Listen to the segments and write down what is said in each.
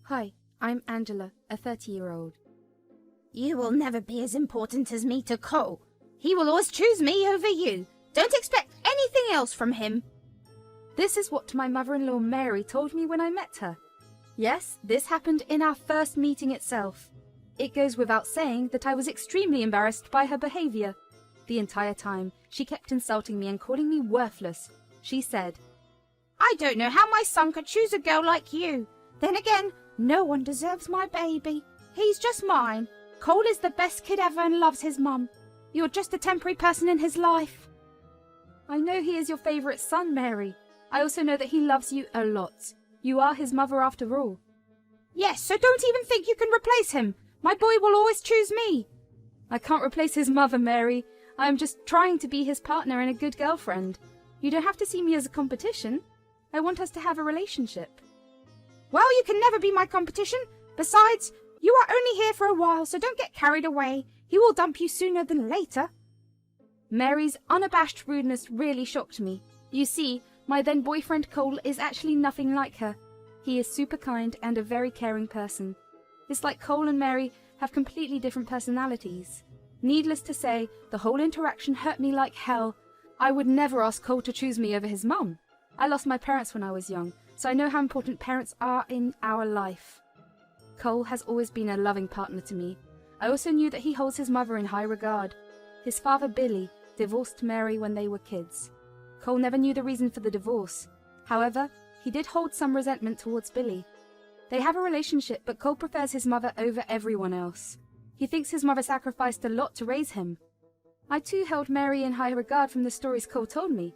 Hi, I'm Angela, a 30-year-old. You will never be as important as me to Cole. He will always choose me over you. Don't expect anything else from him. This is what my mother-in-law Mary told me when I met her. Yes, this happened in our first meeting itself. It goes without saying that I was extremely embarrassed by her behavior. The entire time, she kept insulting me and calling me worthless. She said, I don't know how my son could choose a girl like you. Then again, no one deserves my baby. He's just mine. Cole is the best kid ever and loves his mum. You're just a temporary person in his life. I know he is your favourite son, Mary. I also know that he loves you a lot. You are his mother after all. Yes, so don't even think you can replace him. My boy will always choose me. I can't replace his mother, Mary. I am just trying to be his partner and a good girlfriend. You don't have to see me as a competition. I want us to have a relationship. Well, you can never be my competition. Besides, you are only here for a while, so don't get carried away. He will dump you sooner than later. Mary's unabashed rudeness really shocked me. You see, my then boyfriend Cole is actually nothing like her. He is super kind and a very caring person. It's like Cole and Mary have completely different personalities. Needless to say, the whole interaction hurt me like hell. I would never ask Cole to choose me over his mum. I lost my parents when I was young, so I know how important parents are in our life. Cole has always been a loving partner to me. I also knew that he holds his mother in high regard. His father, Billy, divorced Mary when they were kids. Cole never knew the reason for the divorce. However, he did hold some resentment towards Billy. They have a relationship, but Cole prefers his mother over everyone else. He thinks his mother sacrificed a lot to raise him. I too held Mary in high regard from the stories Cole told me.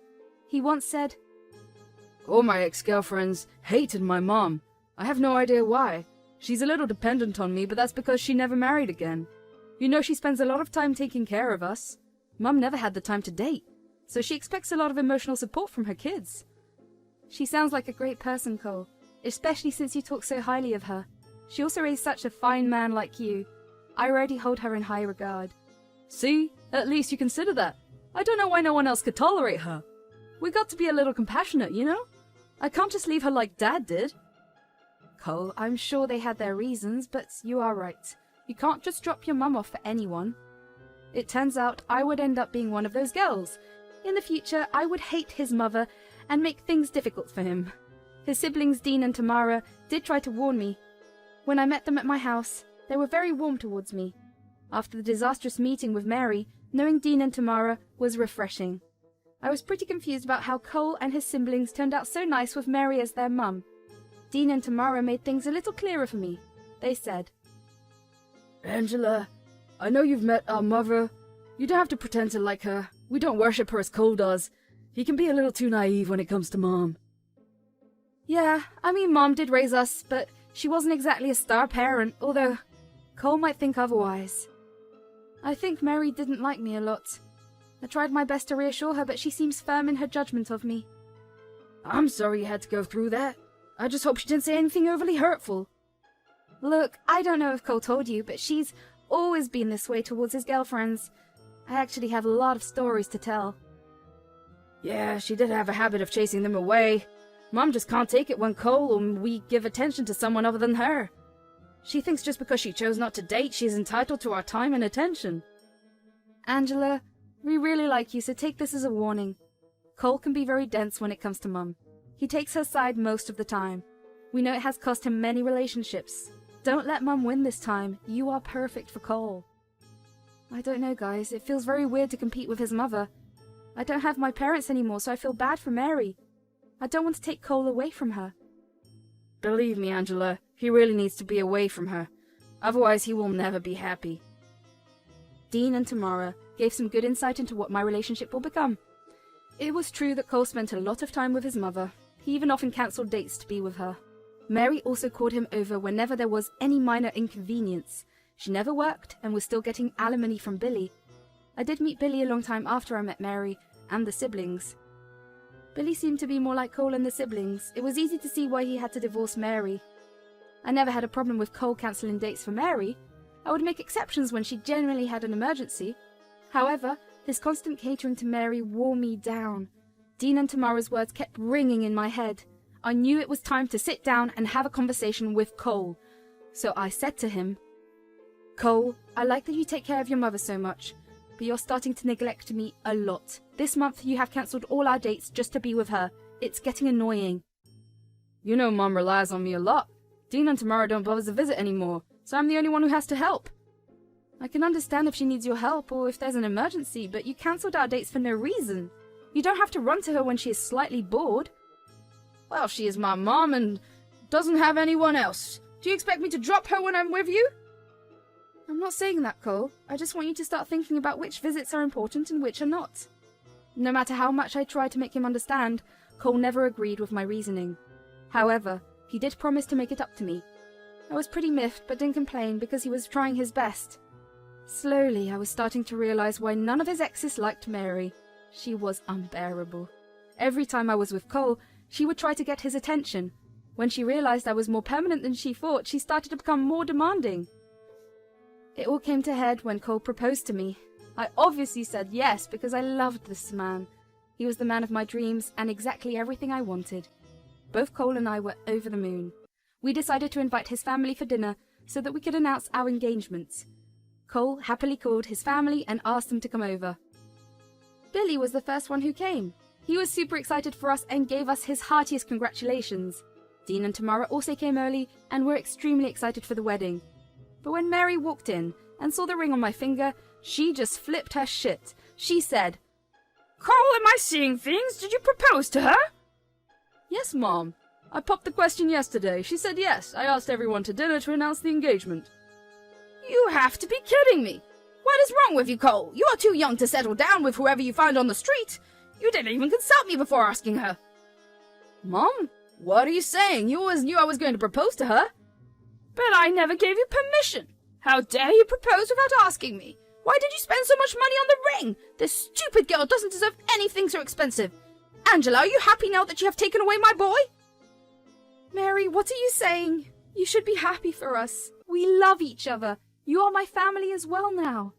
He once said, All my ex-girlfriends hated my mom. I have no idea why. She's a little dependent on me, but that's because she never married again. You know, she spends a lot of time taking care of us. Mum never had the time to date, so she expects a lot of emotional support from her kids. She sounds like a great person, Cole, especially since you talk so highly of her. She also raised such a fine man like you. I already hold her in high regard. See? At least you consider that. I don't know why no one else could tolerate her. We got to be a little compassionate, you know? I can't just leave her like Dad did. Cole, I'm sure they had their reasons, but you are right. You can't just drop your mum off for anyone. It turns out I would end up being one of those girls. In the future, I would hate his mother and make things difficult for him. His siblings, Dean and Tamara, did try to warn me. When I met them at my house, they were very warm towards me. After the disastrous meeting with Mary, knowing Dean and Tamara was refreshing. I was pretty confused about how Cole and his siblings turned out so nice with Mary as their mum. Dean and Tamara made things a little clearer for me. They said, Angela, I know you've met our mother. You don't have to pretend to like her. We don't worship her as Cole does. He can be a little too naive when it comes to Mom. Yeah, I mean Mom did raise us, but she wasn't exactly a star parent, although Cole might think otherwise. I think Mary didn't like me a lot. I tried my best to reassure her, but she seems firm in her judgment of me. I'm sorry you had to go through that. I just hope she didn't say anything overly hurtful. Look, I don't know if Cole told you, but she's always been this way towards his girlfriends. I actually have a lot of stories to tell. Yeah, she did have a habit of chasing them away. Mom just can't take it when Cole and we give attention to someone other than her. She thinks just because she chose not to date, she's entitled to our time and attention. Angela, we really like you, so take this as a warning. Cole can be very dense when it comes to Mum. He takes her side most of the time. We know it has cost him many relationships. Don't let Mum win this time. You are perfect for Cole. I don't know, guys. It feels very weird to compete with his mother. I don't have my parents anymore, so I feel bad for Mary. I don't want to take Cole away from her. Believe me, Angela, he really needs to be away from her. Otherwise, he will never be happy. Dean and Tamara gave some good insight into what my relationship will become. It was true that Cole spent a lot of time with his mother. He even often cancelled dates to be with her. Mary also called him over whenever there was any minor inconvenience. She never worked and was still getting alimony from Billy. I did meet Billy a long time after I met Mary and the siblings. Billy seemed to be more like Cole and the siblings. It was easy to see why he had to divorce Mary. I never had a problem with Cole cancelling dates for Mary. I would make exceptions when she genuinely had an emergency. However, his constant catering to Mary wore me down. Dean and Tamara's words kept ringing in my head. I knew it was time to sit down and have a conversation with Cole. So I said to him, Cole, I like that you take care of your mother so much, but you're starting to neglect me a lot. This month you have cancelled all our dates just to be with her. It's getting annoying. You know Mom relies on me a lot. Dean and Tamara don't bother to visit anymore, so I'm the only one who has to help. I can understand if she needs your help or if there's an emergency, but you cancelled our dates for no reason. You don't have to run to her when she is slightly bored. Well, she is my mom and doesn't have anyone else. Do you expect me to drop her when I'm with you? I'm not saying that, Cole. I just want you to start thinking about which visits are important and which are not. No matter how much I tried to make him understand, Cole never agreed with my reasoning. However, he did promise to make it up to me. I was pretty miffed, but didn't complain because he was trying his best. Slowly, I was starting to realize why none of his exes liked Mary. She was unbearable. Every time I was with Cole, she would try to get his attention. When she realized I was more permanent than she thought, she started to become more demanding. It all came to head when Cole proposed to me. I obviously said yes because I loved this man. He was the man of my dreams and exactly everything I wanted. Both Cole and I were over the moon. We decided to invite his family for dinner so that we could announce our engagement. Cole happily called his family and asked them to come over. Billy was the first one who came. He was super excited for us and gave us his heartiest congratulations. Dean and Tamara also came early and were extremely excited for the wedding. But when Mary walked in and saw the ring on my finger, she just flipped her shit. She said, Cole, am I seeing things? Did you propose to her? Yes, Mom. I popped the question yesterday. She said yes. I asked everyone to dinner to announce the engagement. You have to be kidding me. What is wrong with you, Cole? You are too young to settle down with whoever you find on the street. You didn't even consult me before asking her. Mom, what are you saying? You always knew I was going to propose to her. But I never gave you permission. How dare you propose without asking me? Why did you spend so much money on the ring? This stupid girl doesn't deserve anything so expensive. Angela, are you happy now that you have taken away my boy? Mary, what are you saying? You should be happy for us. We love each other. You are my family as well now.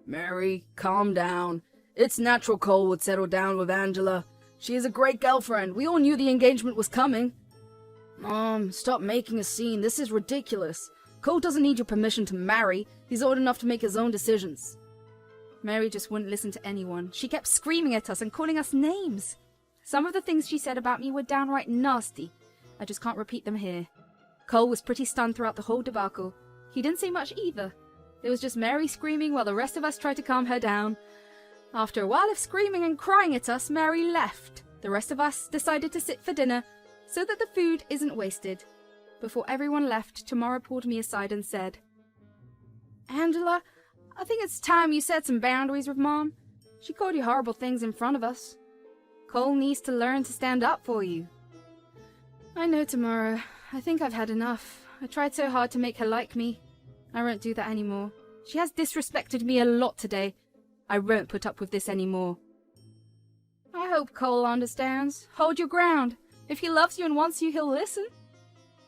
Mary, calm down. It's natural Cole would settle down with Angela. She is a great girlfriend. We all knew the engagement was coming. Mom, stop making a scene. This is ridiculous. Cole doesn't need your permission to marry. He's old enough to make his own decisions. Mary just wouldn't listen to anyone. She kept screaming at us and calling us names. Some of the things she said about me were downright nasty. I just can't repeat them here. Cole was pretty stunned throughout the whole debacle. He didn't say much either. It was just Mary screaming while the rest of us tried to calm her down. After a while of screaming and crying at us, Mary left. The rest of us decided to sit for dinner so that the food isn't wasted. Before everyone left, Tamara pulled me aside and said, Angela, I think it's time you set some boundaries with Mom. She called you horrible things in front of us. Cole needs to learn to stand up for you. I know, Tamara. I think I've had enough. I tried so hard to make her like me. I won't do that anymore. She has disrespected me a lot today. I won't put up with this anymore. I hope Cole understands. Hold your ground. If he loves you and wants you, he'll listen.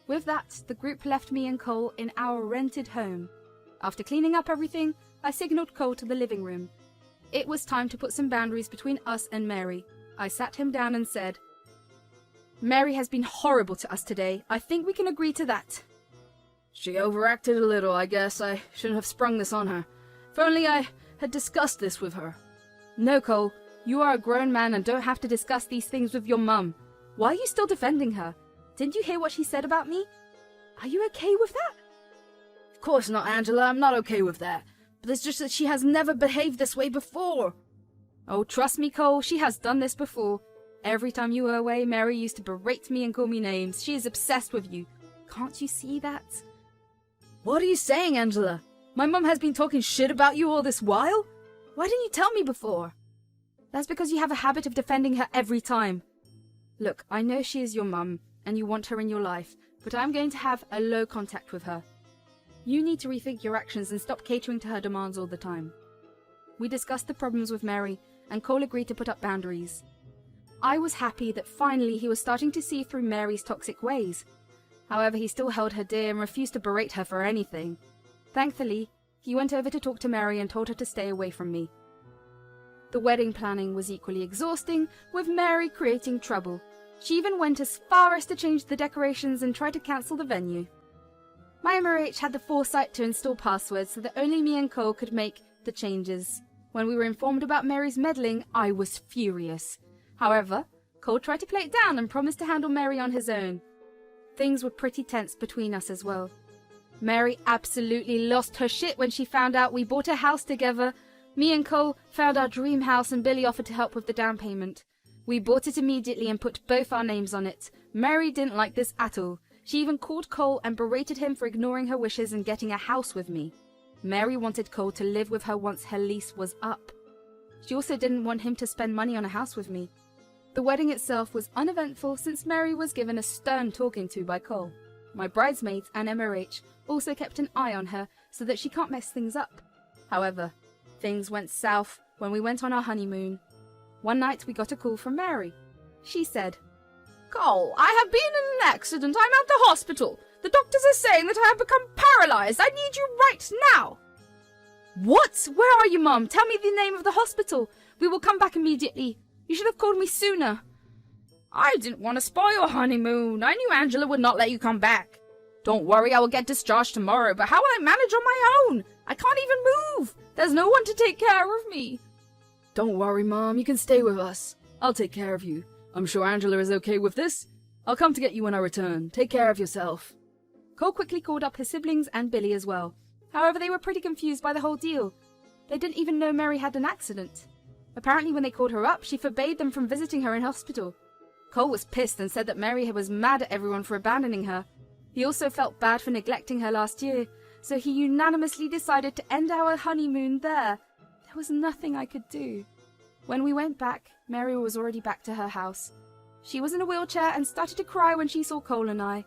With that, the group left me and Cole in our rented home. After cleaning up everything, I signaled Cole to the living room. It was time to put some boundaries between us and Mary. I sat him down and said, Mary has been horrible to us today. I think we can agree to that. She overacted a little, I guess. I shouldn't have sprung this on her. If only I had discussed this with her. No, Cole. You are a grown man and don't have to discuss these things with your mum. Why are you still defending her? Didn't you hear what she said about me? Are you okay with that? Of course not, Angela. I'm not okay with that. But it's just that she has never behaved this way before. Oh, trust me, Cole. She has done this before. Every time you were away, Mary used to berate me and call me names. She is obsessed with you. Can't you see that? What are you saying, Angela? My mum has been talking shit about you all this while? Why didn't you tell me before? That's because you have a habit of defending her every time. Look, I know she is your mum, and you want her in your life, but I'm going to have a low contact with her. You need to rethink your actions and stop catering to her demands all the time. We discussed the problems with Mary, and Cole agreed to put up boundaries. I was happy that finally he was starting to see through Mary's toxic ways. However, he still held her dear and refused to berate her for anything. Thankfully, he went over to talk to Mary and told her to stay away from me. The wedding planning was equally exhausting, with Mary creating trouble. She even went as far as to change the decorations and try to cancel the venue. My MRH had the foresight to install passwords so that only me and Cole could make the changes. When we were informed about Mary's meddling, I was furious. However, Cole tried to play it down and promised to handle Mary on his own. Things were pretty tense between us as well. Mary absolutely lost her shit when she found out we bought a house together. Me and Cole found our dream house and Billy offered to help with the down payment. We bought it immediately and put both our names on it. Mary didn't like this at all. She even called Cole and berated him for ignoring her wishes and getting a house with me. Mary wanted Cole to live with her once her lease was up. She also didn't want him to spend money on a house with me. The wedding itself was uneventful since Mary was given a stern talking to by Cole. My bridesmaids and MRH also kept an eye on her so that she can't mess things up. However, things went south when we went on our honeymoon. One night we got a call from Mary. She said, Cole, I have been in an accident. I'm at the hospital. The doctors are saying that I have become paralyzed. I need you right now. What? Where are you, Mum? Tell me the name of the hospital. We will come back immediately. You should have called me sooner. I didn't want to spoil your honeymoon. I knew Angela would not let you come back. Don't worry, I will get discharged tomorrow, but how will I manage on my own? I can't even move. There's no one to take care of me. Don't worry, Mom. You can stay with us. I'll take care of you. I'm sure Angela is okay with this. I'll come to get you when I return. Take care of yourself. Cole quickly called up his siblings and Billy as well. However, they were pretty confused by the whole deal. They didn't even know Mary had an accident. Apparently, when they called her up, she forbade them from visiting her in hospital. Cole was pissed and said that Mary was mad at everyone for abandoning her. He also felt bad for neglecting her last year, so he unanimously decided to end our honeymoon there. There was nothing I could do. When we went back, Mary was already back to her house. She was in a wheelchair and started to cry when she saw Cole and I.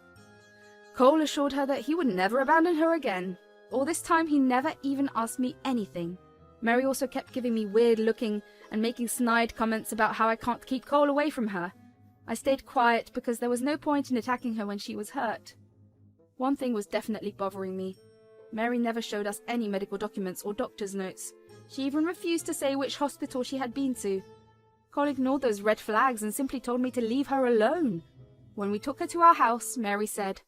Cole assured her that he would never abandon her again. All this time, he never even asked me anything. Mary also kept giving me weird looking and making snide comments about how I can't keep Cole away from her. I stayed quiet because there was no point in attacking her when she was hurt. One thing was definitely bothering me. Mary never showed us any medical documents or doctor's notes. She even refused to say which hospital she had been to. Cole ignored those red flags and simply told me to leave her alone. When we took her to our house, Mary said,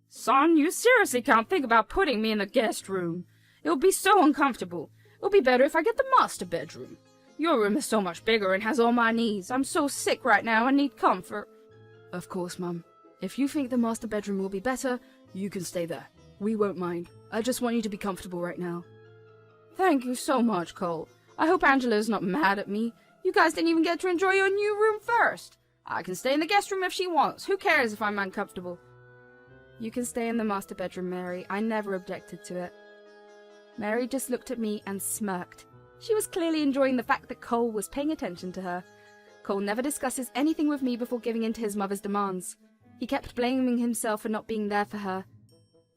Son, you seriously can't think about putting me in the guest room. It'll be so uncomfortable. It'll be better if I get the master bedroom. Your room is so much bigger and has all my needs. I'm so sick right now and need comfort. Of course, Mum. If you think the master bedroom will be better, you can stay there. We won't mind. I just want you to be comfortable right now. Thank you so much, Cole. I hope Angela's not mad at me. You guys didn't even get to enjoy your new room first. I can stay in the guest room if she wants. Who cares if I'm uncomfortable? You can stay in the master bedroom, Mary. I never objected to it. Mary just looked at me and smirked. She was clearly enjoying the fact that Cole was paying attention to her. Cole never discusses anything with me before giving in to his mother's demands. He kept blaming himself for not being there for her.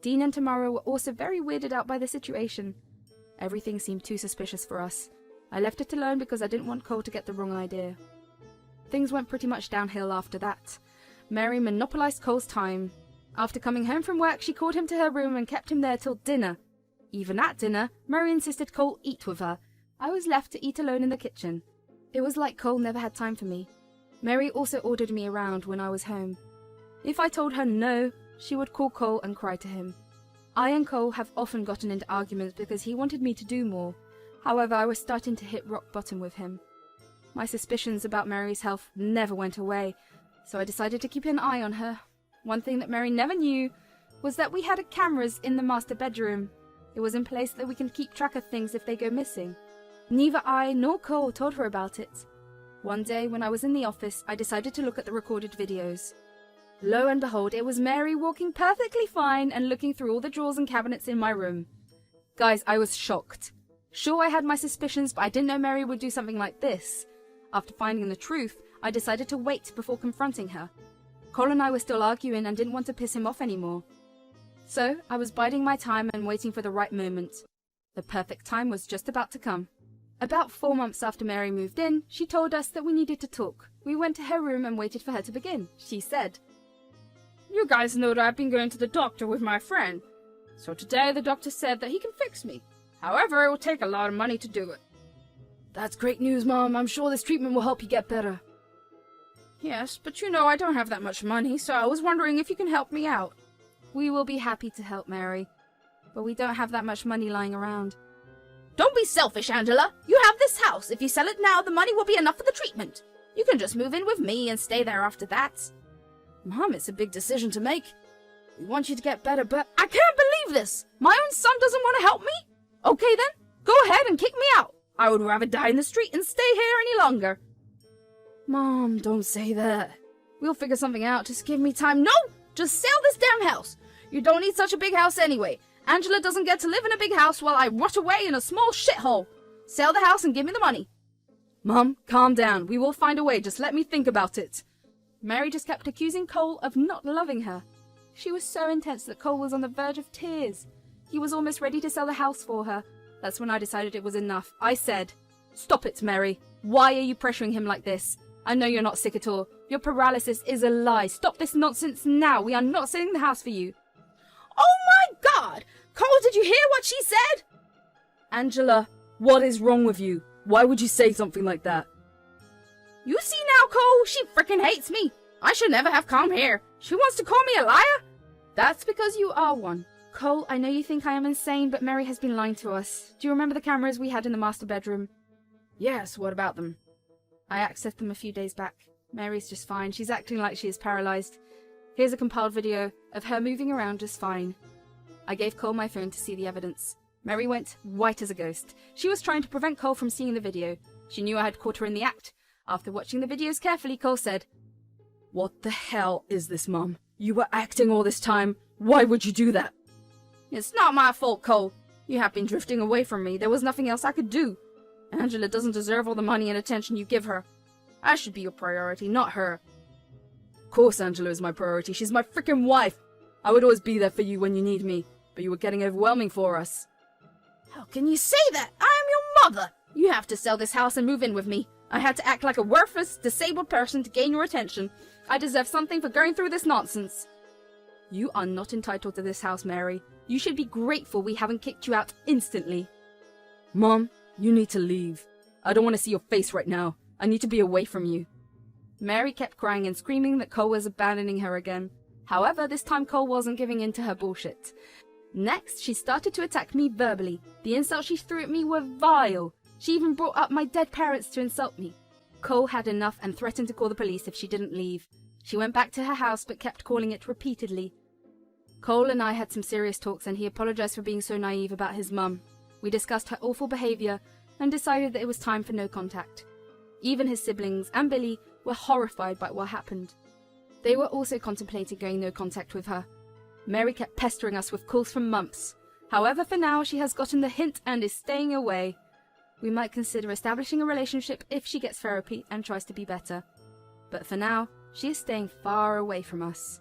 Dean and Tamara were also very weirded out by the situation. Everything seemed too suspicious for us. I left it alone because I didn't want Cole to get the wrong idea. Things went pretty much downhill after that. Mary monopolized Cole's time. After coming home from work, she called him to her room and kept him there till dinner. Even at dinner, Mary insisted Cole eat with her. I was left to eat alone in the kitchen. It was like Cole never had time for me. Mary also ordered me around when I was home. If I told her no, she would call Cole and cry to him. I and Cole have often gotten into arguments because he wanted me to do more. However, I was starting to hit rock bottom with him. My suspicions about Mary's health never went away, so I decided to keep an eye on her. One thing that Mary never knew was that we had cameras in the master bedroom. It was in place so that we can keep track of things if they go missing. Neither I nor Cole told her about it. One day when I was in the office, I decided to look at the recorded videos. Lo and behold, it was Mary walking perfectly fine and looking through all the drawers and cabinets in my room. Guys, I was shocked. Sure, I had my suspicions, but I didn't know Mary would do something like this. After finding the truth, I decided to wait before confronting her. Cole and I were still arguing and didn't want to piss him off anymore. So, I was biding my time and waiting for the right moment. The perfect time was just about to come. About 4 months after Mary moved in, she told us that we needed to talk. We went to her room and waited for her to begin. She said, You guys know that I've been going to the doctor with my friend. So today the doctor said that he can fix me. However, it will take a lot of money to do it. That's great news, Mom. I'm sure this treatment will help you get better. Yes, but you know I don't have that much money, so I was wondering if you can help me out. We will be happy to help, Mary, but we don't have that much money lying around. Don't be selfish, Angela. You have this house. If you sell it now, the money will be enough for the treatment. You can just move in with me and stay there after that. Mom, it's a big decision to make. We want you to get better, but I can't believe this. My own son doesn't want to help me? Okay then, go ahead and kick me out. I would rather die in the street than stay here any longer. Mom, don't say that. We'll figure something out. Just give me time. No, just sell this damn house. You don't need such a big house anyway. Angela doesn't get to live in a big house while I rot away in a small shithole. Sell the house and give me the money. Mom, calm down. We will find a way. Just let me think about it. Mary just kept accusing Cole of not loving her. She was so intense that Cole was on the verge of tears. He was almost ready to sell the house for her. That's when I decided it was enough. I said, "Stop it, Mary. Why are you pressuring him like this? I know you're not sick at all. Your paralysis is a lie. Stop this nonsense now. We are not selling the house for you." Oh my God! Cole, did you hear what she said? Angela, what is wrong with you? Why would you say something like that? You see now, Cole, she frickin' hates me. I should never have come here. She wants to call me a liar? That's because you are one. Cole, I know you think I am insane, but Mary has been lying to us. Do you remember the cameras we had in the master bedroom? Yes, what about them? I accessed them a few days back. Mary's just fine. She's acting like she is paralyzed. Here's a compiled video of her moving around just fine. I gave Cole my phone to see the evidence. Mary went white as a ghost. She was trying to prevent Cole from seeing the video. She knew I had caught her in the act. After watching the videos carefully, Cole said, "What the hell is this, Mom? You were acting all this time. Why would you do that?" It's not my fault, Cole. You have been drifting away from me. There was nothing else I could do. Angela doesn't deserve all the money and attention you give her. I should be your priority, not her. Of course Angela is my priority. She's my freaking wife. I would always be there for you when you need me, but you were getting overwhelming for us. How can you say that? I am your mother. You have to sell this house and move in with me. I had to act like a worthless, disabled person to gain your attention. I deserve something for going through this nonsense. You are not entitled to this house, Mary. You should be grateful we haven't kicked you out instantly. Mom, you need to leave. I don't want to see your face right now. I need to be away from you. Mary kept crying and screaming that Cole was abandoning her again. However, this time Cole wasn't giving in to her bullshit. Next, she started to attack me verbally. The insults she threw at me were vile. She even brought up my dead parents to insult me. Cole had enough and threatened to call the police if she didn't leave. She went back to her house but kept calling it repeatedly. Cole and I had some serious talks and he apologized for being so naive about his mum. We discussed her awful behavior and decided that it was time for no contact. Even his siblings and Billy were horrified by what happened. They were also contemplating going no contact with her. Mary kept pestering us with calls for months. However, for now, she has gotten the hint and is staying away. We might consider establishing a relationship if she gets therapy and tries to be better. But for now, she is staying far away from us.